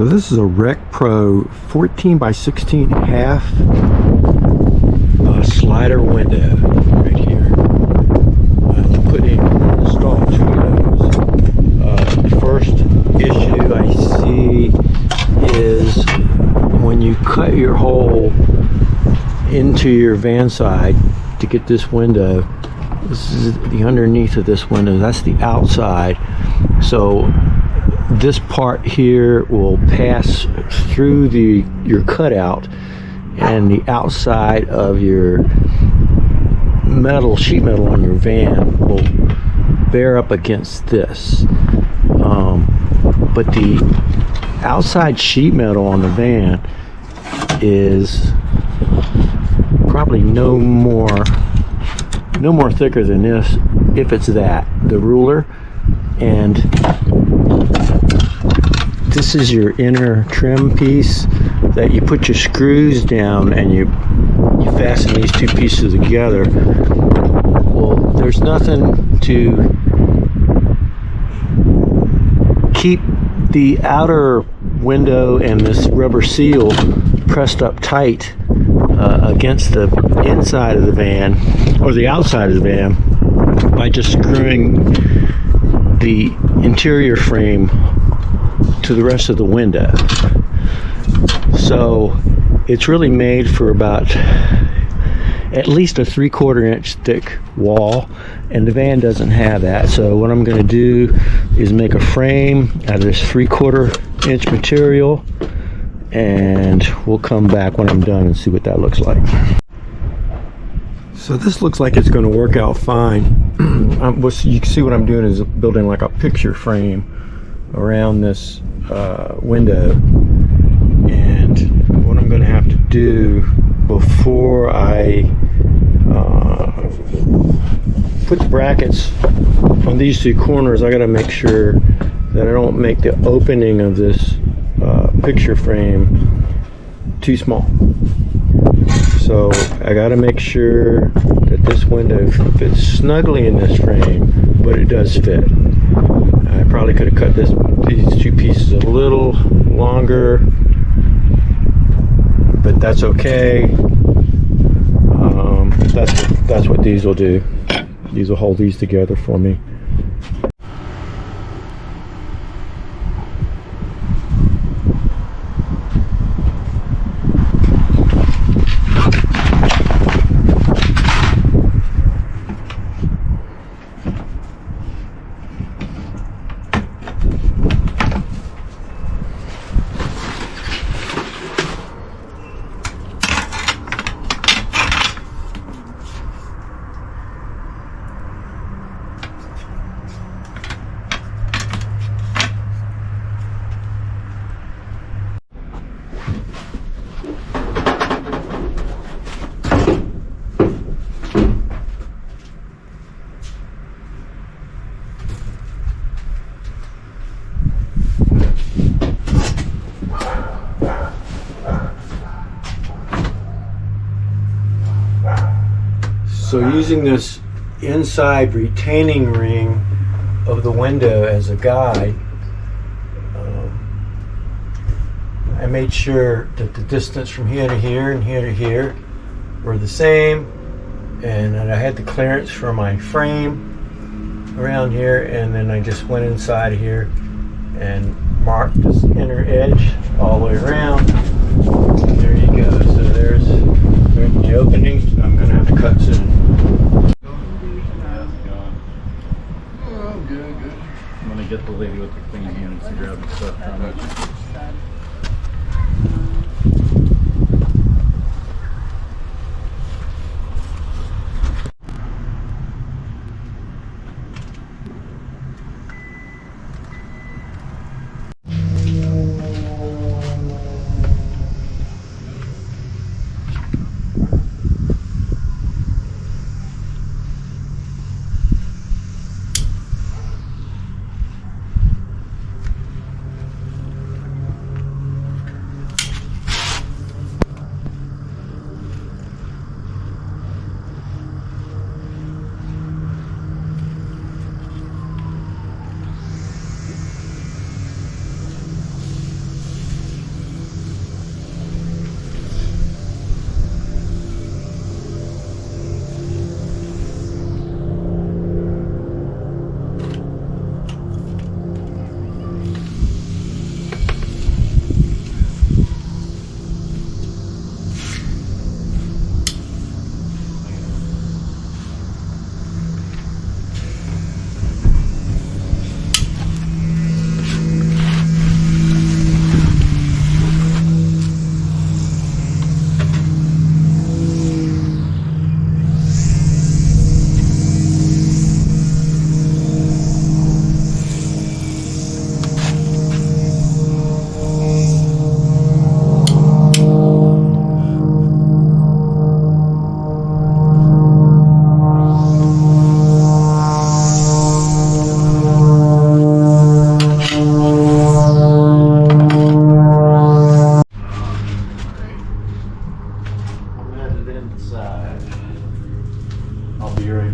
So this is a Rec Pro 14 by 16 half slider window right here. I'm install two of those. The first issue I see is when you cut your hole into your van side to get this window. This is the underneath of this window. That's the outside. So this part here will pass through your cutout, and the outside of your sheet metal on your van will bear up against this. But the outside sheet metal on the van is probably no more thicker than this, if it's that. The ruler, and this is your inner trim piece that you put your screws down and you fasten these two pieces together. Well, there's nothing to keep the outer window and this rubber seal pressed up tight against the inside of the van, or the outside of the van, by just screwing the interior frame to the rest of the window. So it's really made for about at least a 3/4 inch thick wall, and the van doesn't have that. So what I'm going to do is make a frame out of this 3/4 inch material, and we'll come back when I'm done and see what that looks like. So this looks like it's going to work out fine. You can see what I'm doing is building like a picture frame around this window, and what I'm going to have to do before I put the brackets on these two corners, I got to make sure that I don't make the opening of this picture frame too small. So I got to make sure that this window fits snugly in this frame, but it does fit. I probably could have cut these two pieces a little longer, but that's okay. That's what these will do. These will hold these together for me. So using this inside retaining ring of the window as a guide, I made sure that the distance from here to here and here to here were the same, and that I had the clearance for my frame around here, and then I just went inside here and marked this inner edge all the way around. There you go. So there's the opening. I'm going to have to cut soon. I'm gonna get the lady with the clean hands to grab the stuff from it.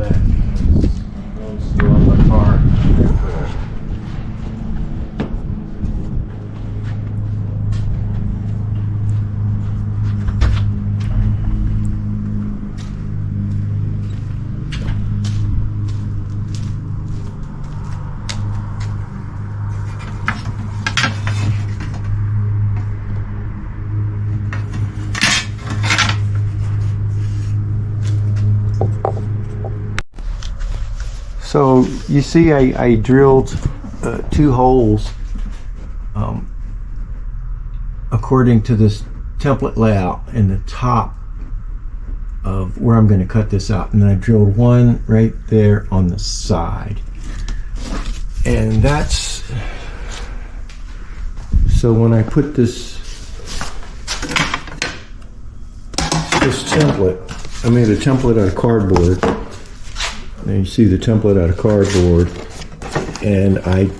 back. One's still on my car. So you see I drilled 2 holes according to this template layout in the top of where I'm going to cut this out, and then I drilled one right there on the side, and that's so when I put this template, I made a template out of cardboard. And you see the template out of cardboard, and I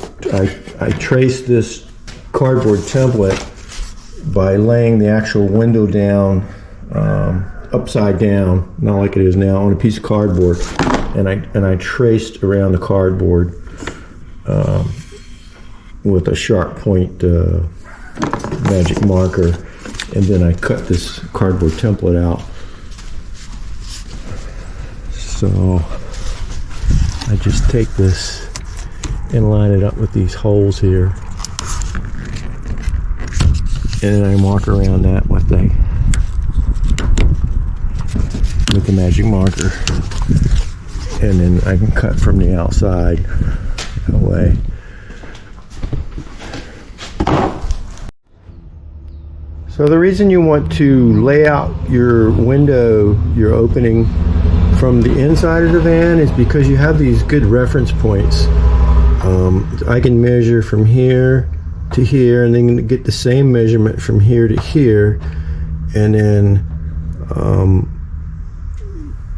traced this cardboard template by laying the actual window down upside down, not like it is now, on a piece of cardboard, and I traced around the cardboard with a sharp point magic marker, and then I cut this cardboard template out. So I just take this and line it up with these holes here, and then I mark around that with the magic marker, and then I can cut from the outside away. So the reason you want to lay out your window, your opening, from the inside of the van is because you have these good reference points. I can measure from here to here, and then get the same measurement from here to here, and then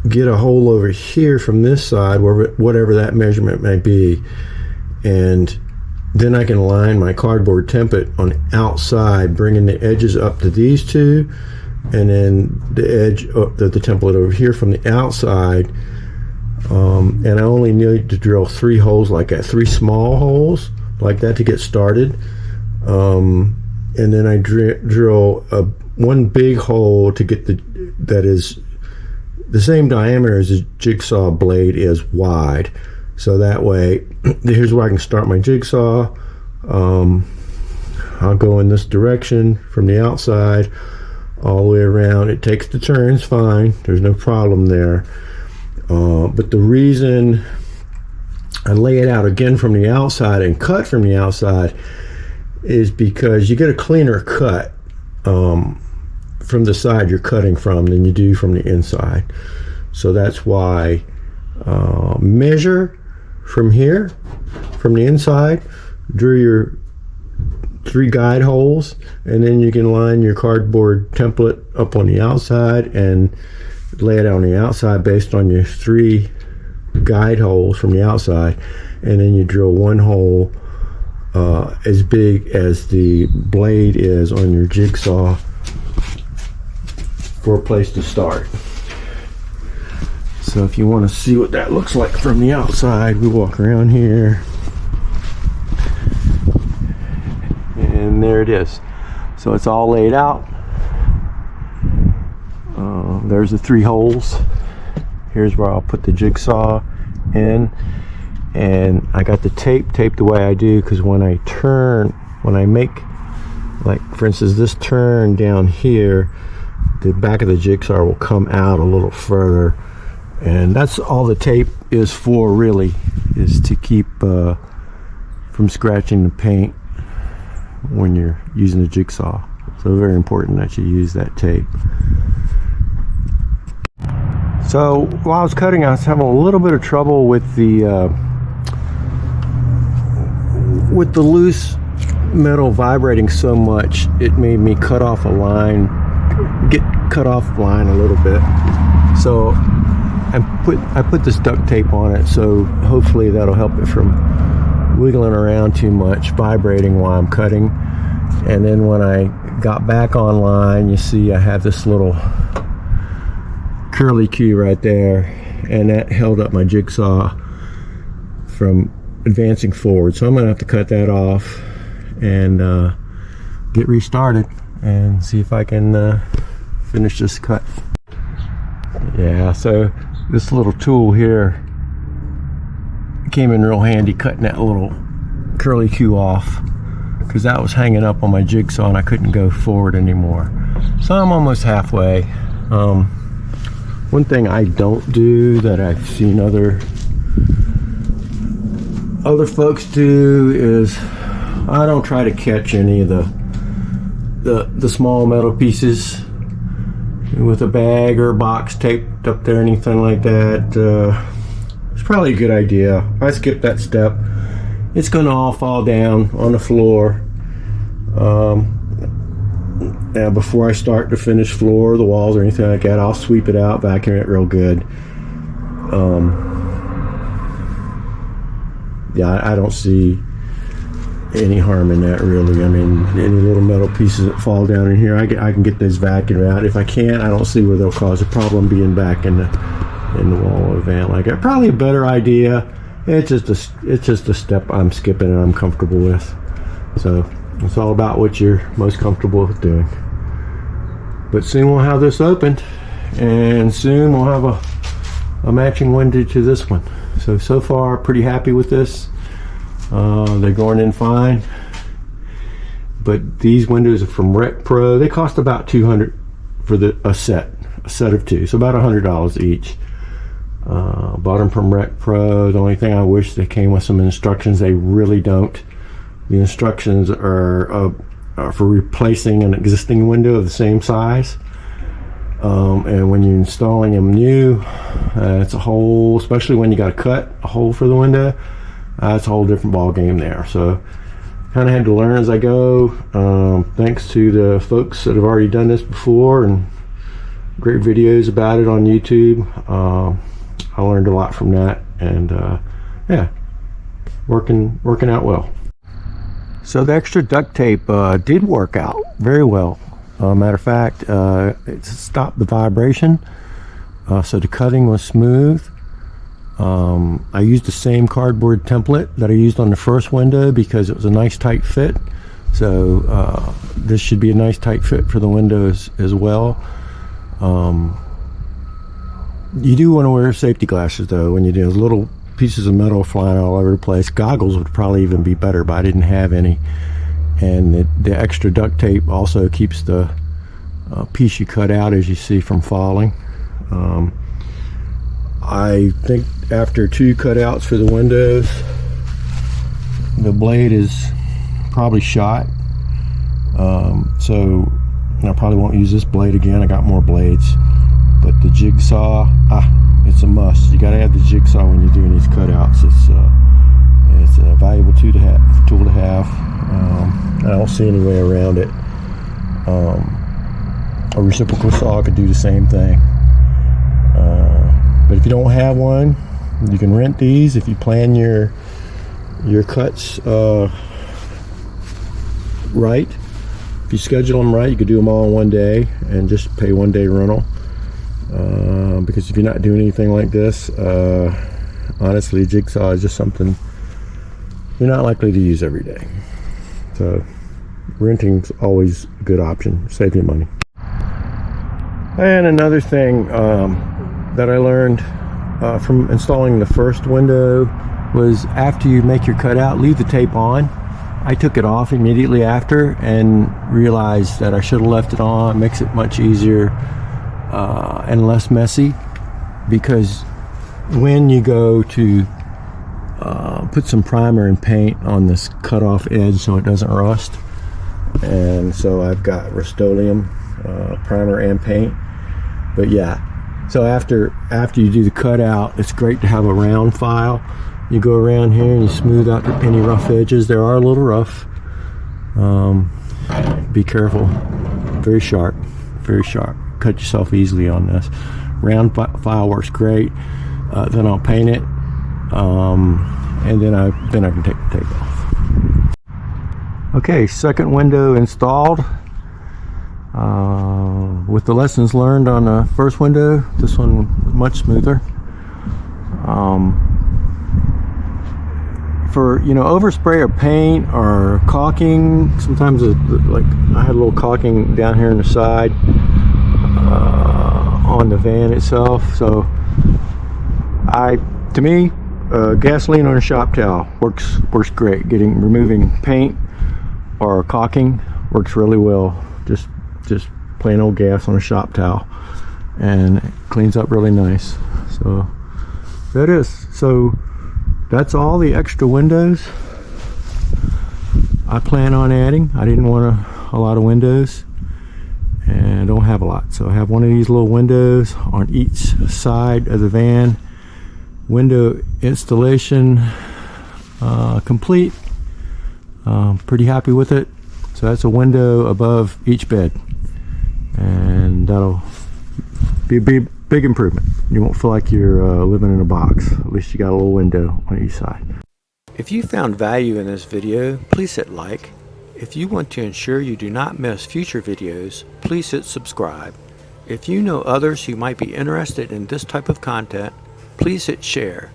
get a hole over here from this side, whatever that measurement may be, and then I can line my cardboard template on the outside, bringing the edges up to these two, and then the edge of the template over here from the outside, and I only need to drill 3 holes like that, 3 small holes like that to get started, and then I drill one big hole to get that is the same diameter as the jigsaw blade is wide, so that way here's where I can start my jigsaw. I'll go in this direction from the outside all the way around. It takes the turns fine, there's no problem there, but the reason I lay it out again from the outside and cut from the outside is because you get a cleaner cut from the side you're cutting from than you do from the inside. So that's why measure from here, from the inside, drill your 3 guide holes, and then you can line your cardboard template up on the outside and lay it on the outside based on your 3 guide holes from the outside, and then you drill 1 hole as big as the blade is on your jigsaw for a place to start. So if you want to see what that looks like from the outside, we walk around here, and there it is. So it's all laid out. There's the 3 holes. Here's where I'll put the jigsaw in, and I got the tape taped the way I do, because when I make, like for instance this turn down here, the back of the jigsaw will come out a little further, and that's all the tape is for, really, is to keep from scratching the paint when you're using the jigsaw. So very important that you use that tape. So while I was cutting, I was having a little bit of trouble with the loose metal vibrating so much it made me get cut off line a little bit. So I put this duct tape on it, so hopefully that'll help it from wiggling around too much, vibrating while I'm cutting. And then when I got back online, you see I have this little curly cue right there, and that held up my jigsaw from advancing forward. So I'm gonna have to cut that off and get restarted and see if I can finish this cut. Yeah, so this little tool here came in real handy, cutting that little curly Q off, because that was hanging up on my jigsaw and I couldn't go forward anymore. So I'm almost halfway. One thing I don't do that I've seen other folks do is I don't try to catch any of the small metal pieces with a bag or a box taped up there, anything like that. It's probably a good idea. If I skip that step, it's going to all fall down on the floor. Now before I start to finish floor, the walls or anything like that, I'll sweep it out, vacuum it real good. Yeah, I don't see any harm in that really. I mean, any little metal pieces that fall down in here, I can get those vacuumed out. If I can't, I don't see where they'll cause a problem being back in the wall of the van like that. Probably a better idea. It's just a step I'm skipping and I'm comfortable with. So it's all about what you're most comfortable with doing. But soon we'll have this opened, and soon we'll have a matching window to this one. So far pretty happy with this. They're going in fine. But these windows are from RecPro. They cost about $200 for a set of two, so about $100 each. Bought them from RecPro. The only thing I wish they came with some instructions. They really don't. The instructions are for replacing an existing window of the same size. And when you're installing them new, it's a whole, especially when you got to cut a hole for the window, it's a whole different ball game there. So kind of had to learn as I go. Thanks to the folks that have already done this before and great videos about it on YouTube. I learned a lot from that, and yeah, working out well. So the extra duct tape did work out very well. Matter of fact, it stopped the vibration, so the cutting was smooth. I used the same cardboard template that I used on the first window because it was a nice tight fit. So this should be a nice tight fit for the windows as well. You do want to wear safety glasses though when you do. Those little pieces of metal flying all over the place. Goggles would probably even be better, but I didn't have any. And the extra duct tape also keeps the piece you cut out, as you see, from falling. I think after 2 cutouts for the windows, the blade is probably shot. So I probably won't use this blade again. I got more blades. But the jigsaw, it's a must. You gotta have the jigsaw when you're doing these cutouts. It's a valuable tool to have. I don't see any way around it. A reciprocal saw could do the same thing. But if you don't have one, you can rent these. If you plan your cuts right, if you schedule them right, you could do them all in one day and just pay 1 day rental. Because if you're not doing anything like this, honestly, jigsaw is just something you're not likely to use every day. So renting's always a good option. Save you money. And another thing that I learned from installing the first window was after you make your cutout, leave the tape on. I took it off immediately after and realized that I should have left it on. It makes it much easier and less messy, because when you go to put some primer and paint on this cut off edge so it doesn't rust, and so I've got Rust-Oleum primer and paint. But yeah, so after you do the cutout, it's great to have a round file. You go around here and you smooth out any rough edges. There are a little rough. Be careful. Very sharp, very sharp. Cut yourself easily on this. Round file works great. Then I'll paint it, and then I can take the tape off. Okay, second window installed. With the lessons learned on the first window, this one much smoother. For overspray or paint or caulking, sometimes like I had a little caulking down here on the side on the van itself. So to me, gasoline on a shop towel works great. Removing paint or caulking works really well. Just plain old gas on a shop towel, and it cleans up really nice. So that is. So that's all the extra windows I plan on adding. I didn't want a lot of windows, and I don't have a lot. So I have one of these little windows on each side of the van. Window installation complete. Pretty happy with it. So that's a window above each bed, and that'll be a big improvement. You won't feel like you're living in a box. At least you got a little window on each side. If you found value in this video, please hit like. If you want to ensure you do not miss future videos, please hit subscribe. If you know others who might be interested in this type of content, please hit share.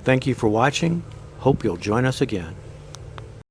Thank you for watching. Hope you'll join us again.